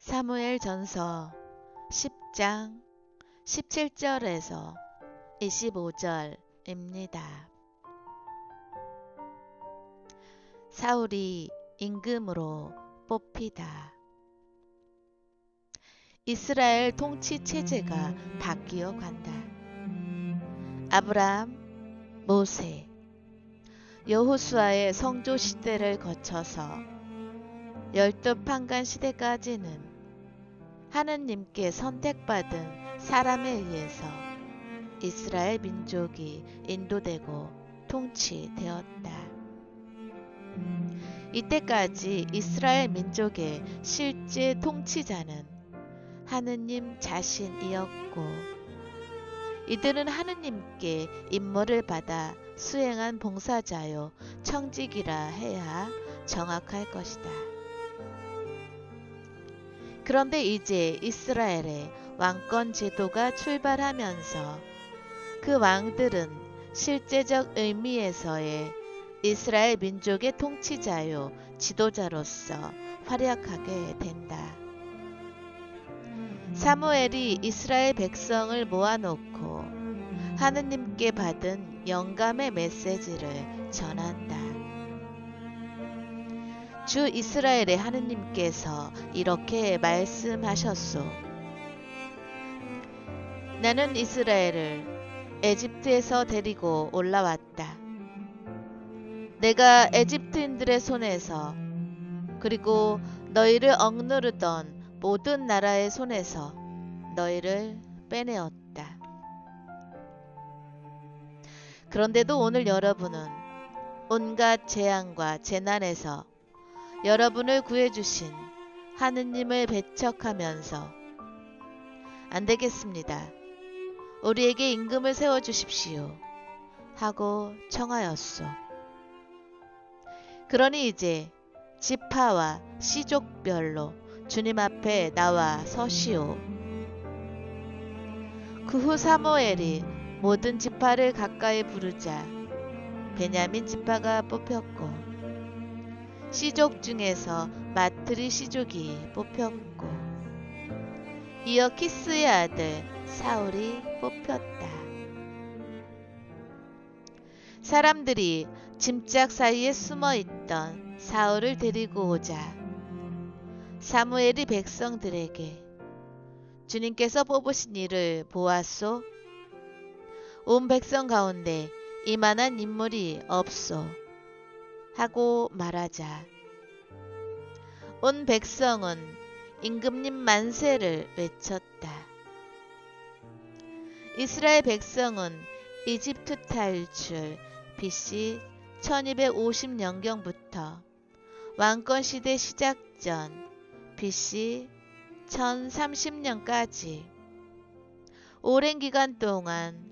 사무엘전서 10장 17절에서 25절입니다. 사울이 임금으로 뽑히다. 이스라엘 통치 체제가 바뀌어 간다. 아브라함, 모세, 여호수아의 성조 시대를 거쳐서 열두 판관 시대까지는 하느님께 선택받은 사람에 의해서 이스라엘 민족이 인도되고 통치되었다. 이때까지 이스라엘 민족의 실제 통치자는 하느님 자신이었고, 이들은 하느님께 임무를 받아 수행한 봉사자요 청직이라 해야 정확할 것이다. 그런데 이제 이스라엘의 왕권 제도가 출발하면서 그 왕들은 실제적 의미에서의 이스라엘 민족의 통치자요 지도자로서 활약하게 된다. 사무엘이 이스라엘 백성을 모아놓고 하느님께 받은 영감의 메시지를 전한다. 주 이스라엘의 하느님께서 이렇게 말씀하셨소. 나는 이스라엘을 에집트에서 데리고 올라왔다. 내가 에집트인들의 손에서, 그리고 너희를 억누르던 모든 나라의 손에서 너희를 빼내었다. 그런데도 오늘 여러분은 온갖 재앙과 재난에서 여러분을 구해주신 하느님을 배척하면서 안 되겠습니다, 우리에게 임금을 세워주십시오 하고 청하였소. 그러니 이제 지파와 시족별로 주님 앞에 나와 서시오. 그 후 사무엘이 모든 지파를 가까이 부르자 베냐민 지파가 뽑혔고, 시족 중에서 마트리 시족이 뽑혔고, 이어 키스의 아들 사울이 뽑혔다. 사람들이 짐짝 사이에 숨어있던 사울을 데리고 오자 사무엘이 백성들에게 주님께서 뽑으신 이를 보았소? 온 백성 가운데 이만한 인물이 없소 하고 말하자 온 백성은 임금님 만세를 외쳤다. 이스라엘 백성은 이집트 탈출 BC 1250년경부터 왕권시대 시작 전 BC 1030년까지 오랜 기간 동안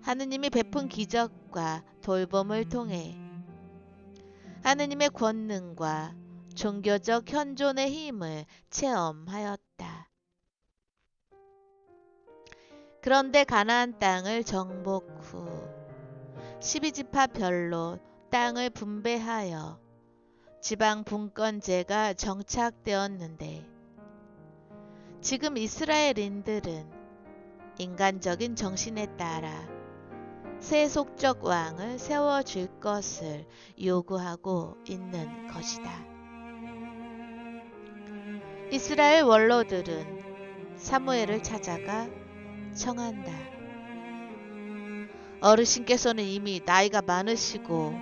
하느님이 베푼 기적과 돌봄을 통해 하느님의 권능과 종교적 현존의 힘을 체험하였다. 그런데 가나안 땅을 정복 후 12지파별로 땅을 분배하여 지방 분권제가 정착되었는데, 지금 이스라엘인들은 인간적인 정신에 따라 세속적 왕을 세워줄 것을 요구하고 있는 것이다. 이스라엘 원로들은 사무엘을 찾아가 청한다. 어르신께서는 이미 나이가 많으시고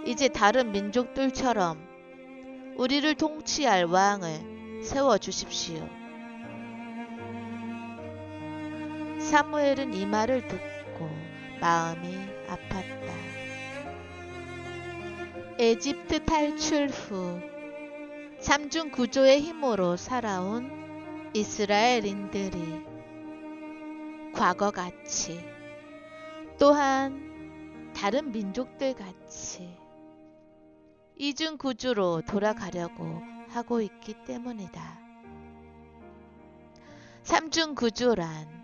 이제 다른 민족들처럼 우리를 통치할 왕을 세워주십시오. 사무엘은 이 말을 듣고 마음이 아팠다. 에집트 탈출 후 삼중 구조의 힘으로 살아온 이스라엘인들이 과거같이, 또한 다른 민족들같이 이중 구조로 돌아가려고 하고 있기 때문이다. 삼중 구조란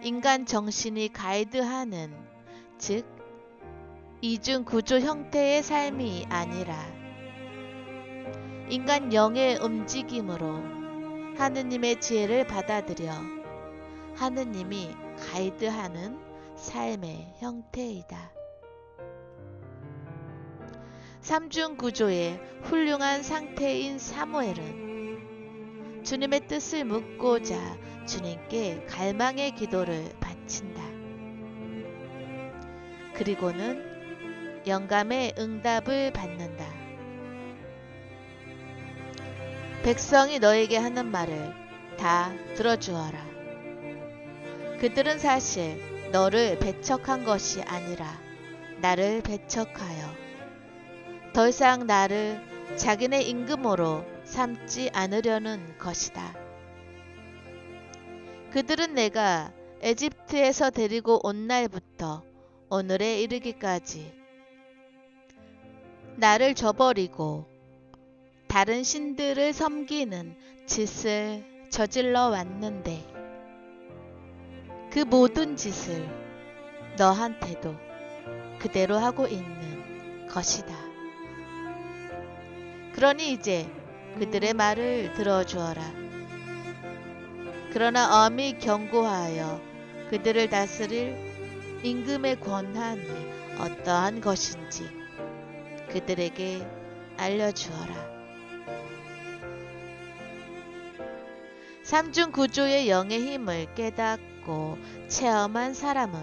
인간 정신이 가이드하는, 즉 이중 구조 형태의 삶이 아니라 인간 영의 움직임으로 하느님의 지혜를 받아들여 하느님이 가이드하는 삶의 형태이다. 삼중구조의 훌륭한 상태인 사무엘은 주님의 뜻을 묻고자 주님께 갈망의 기도를 바친다. 그리고는 영감의 응답을 받는다. 백성이 너에게 하는 말을 다 들어주어라. 그들은 사실 너를 배척한 것이 아니라 나를 배척하여 더 이상 나를 자기네 임금으로 삼지 않으려는 것이다. 그들은 내가 에집트에서 데리고 온 날부터 오늘에 이르기까지 나를 저버리고 다른 신들을 섬기는 짓을 저질러 왔는데 그 모든 짓을 너한테도 그대로 하고 있는 것이다. 그러니 이제 그들의 말을 들어주어라. 그러나 엄히 경고하여 그들을 다스릴 임금의 권한이 어떠한 것인지 그들에게 알려주어라. 삼중구조의 영의 힘을 깨닫고 체험한 사람은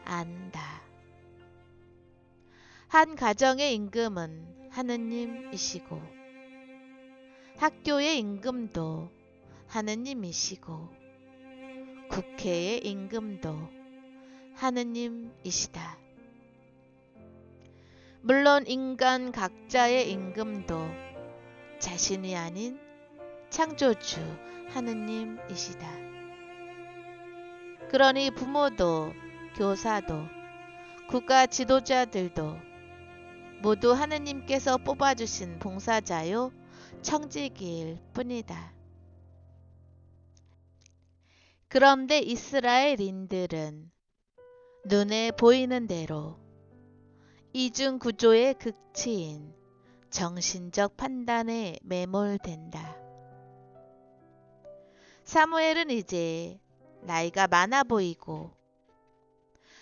안다. 한 가정의 임금은 하느님이시고 학교의 임금도 하느님이시고 국회의 임금도 하느님이시다. 물론 인간 각자의 임금도 자신이 아닌 창조주 하느님이시다. 그러니 부모도 교사도 국가 지도자들도 모두 하느님께서 뽑아주신 봉사자요 청지기일 뿐이다. 그런데 이스라엘인들은 눈에 보이는 대로 이중구조의 극치인 정신적 판단에 매몰된다. 사무엘은 이제 나이가 많아 보이고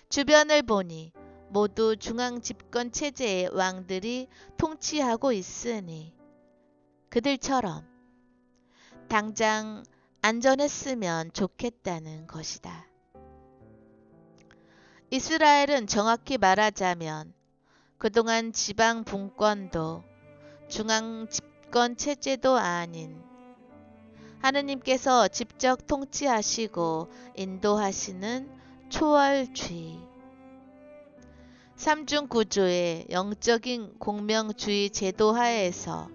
주변을 보니 모두 중앙 집권 체제의 왕들이 통치하고 있으니 그들처럼 당장 안전했으면 좋겠다는 것이다. 이스라엘은 정확히 말하자면 그동안 지방 분권도 중앙 집권 체제도 아닌 하느님께서 직접 통치하시고 인도하시는 초월주의, 삼중구조의 영적인 공명주의 제도 하에서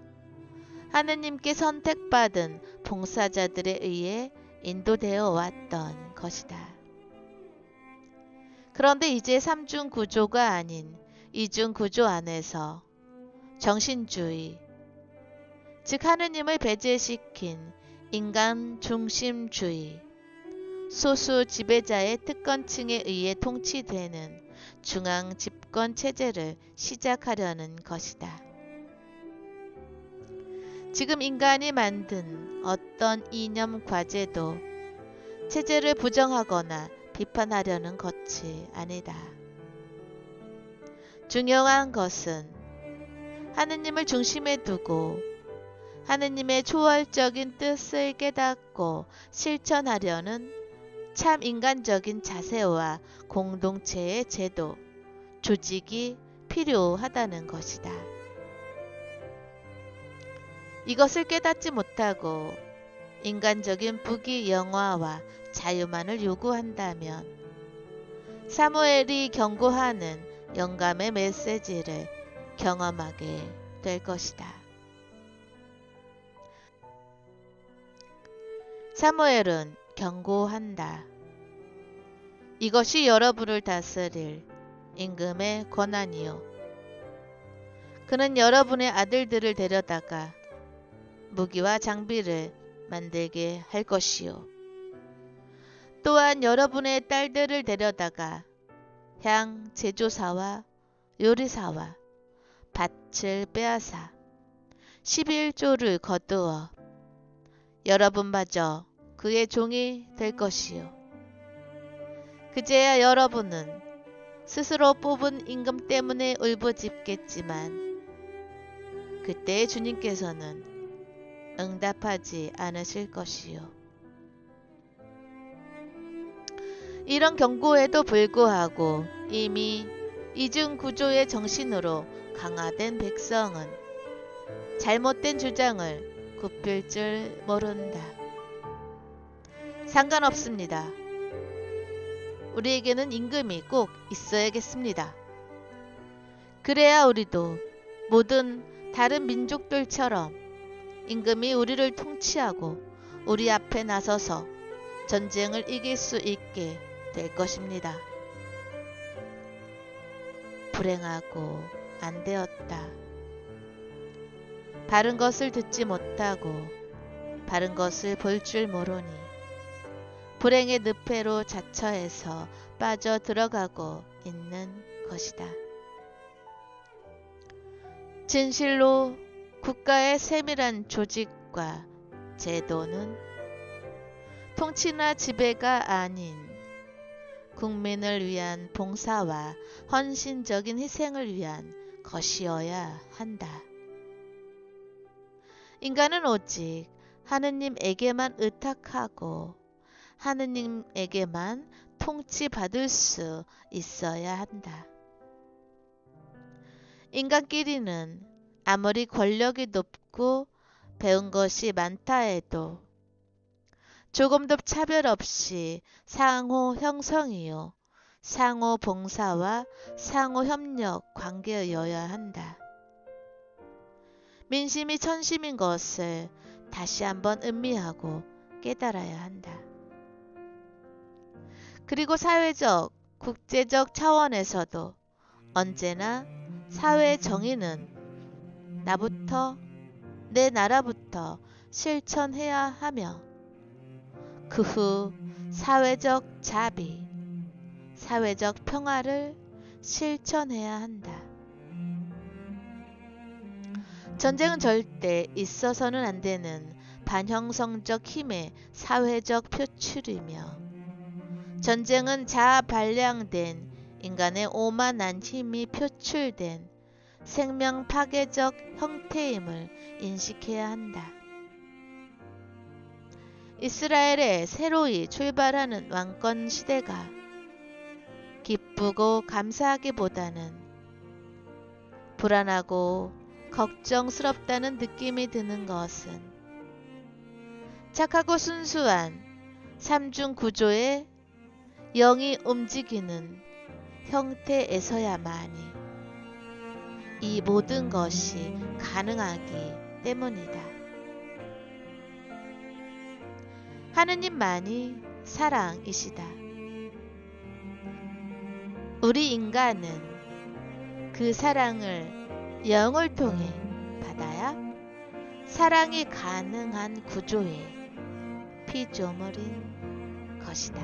하느님께 선택받은 봉사자들에 의해 인도되어 왔던 것이다. 그런데 이제 삼중구조가 아닌 이중구조 안에서 정신주의, 즉 하느님을 배제시킨 인간 중심주의, 소수 지배자의 특권층에 의해 통치되는 중앙 집권 체제를 시작하려는 것이다. 지금 인간이 만든 어떤 이념 과제도 체제를 부정하거나 비판하려는 것이 아니다. 중요한 것은 하느님을 중심에 두고 하느님의 초월적인 뜻을 깨닫고 실천하려는 참 인간적인 자세와 공동체의 제도, 조직이 필요하다는 것이다. 이것을 깨닫지 못하고 인간적인 부귀영화와 자유만을 요구한다면 사무엘이 경고하는 영감의 메시지를 경험하게 될 것이다. 사무엘은 경고한다. 이것이 여러분을 다스릴 임금의 권한이요. 그는 여러분의 아들들을 데려다가 무기와 장비를 만들게 할 것이요. 또한 여러분의 딸들을 데려다가 향 제조사와 요리사와 밭을 빼앗아 11조를 거두어 여러분마저 그의 종이 될 것이요. 그제야 여러분은 스스로 뽑은 임금 때문에 울부짖겠지만 그때 주님께서는 응답하지 않으실 것이요. 이런 경고에도 불구하고 이미 이중 구조의 정신으로 강화된 백성은 잘못된 주장을 굽힐 줄 모른다. 상관없습니다. 우리에게는 임금이 꼭 있어야겠습니다. 그래야 우리도 모든 다른 민족들처럼 임금이 우리를 통치하고 우리 앞에 나서서 전쟁을 이길 수 있게 될 것입니다. 불행하고 안 되었다. 바른 것을 듣지 못하고 바른 것을 볼 줄 모르니 불행의 늪으로 자처해서 빠져 들어가고 있는 것이다. 진실로 국가의 세밀한 조직과 제도는 통치나 지배가 아닌 국민을 위한 봉사와 헌신적인 희생을 위한 것이어야 한다. 인간은 오직 하느님에게만 의탁하고 하느님에게만 통치받을 수 있어야 한다. 인간끼리는 아무리 권력이 높고 배운 것이 많다 해도 조금도 차별 없이 상호 형성이요, 상호 봉사와 상호 협력 관계여야 한다. 민심이 천심인 것을 다시 한번 음미하고 깨달아야 한다. 그리고 사회적, 국제적 차원에서도 언제나 사회 정의는 나부터, 내 나라부터 실천해야 하며 그 후 사회적 자비, 사회적 평화를 실천해야 한다. 전쟁은 절대 있어서는 안 되는 반형성적 힘의 사회적 표출이며 전쟁은 자아 발량된 인간의 오만한 힘이 표출된 생명 파괴적 형태임을 인식해야 한다. 이스라엘의 새로이 출발하는 왕권 시대가 기쁘고 감사하기보다는 불안하고 걱정스럽다는 느낌이 드는 것은 착하고 순수한 삼중 구조의 영이 움직이는 형태에서야만이 이 모든 것이 가능하기 때문이다. 하느님만이 사랑이시다. 우리 인간은 그 사랑을 영을 통해 받아야 사랑이 가능한 구조의 피조물인 것이다.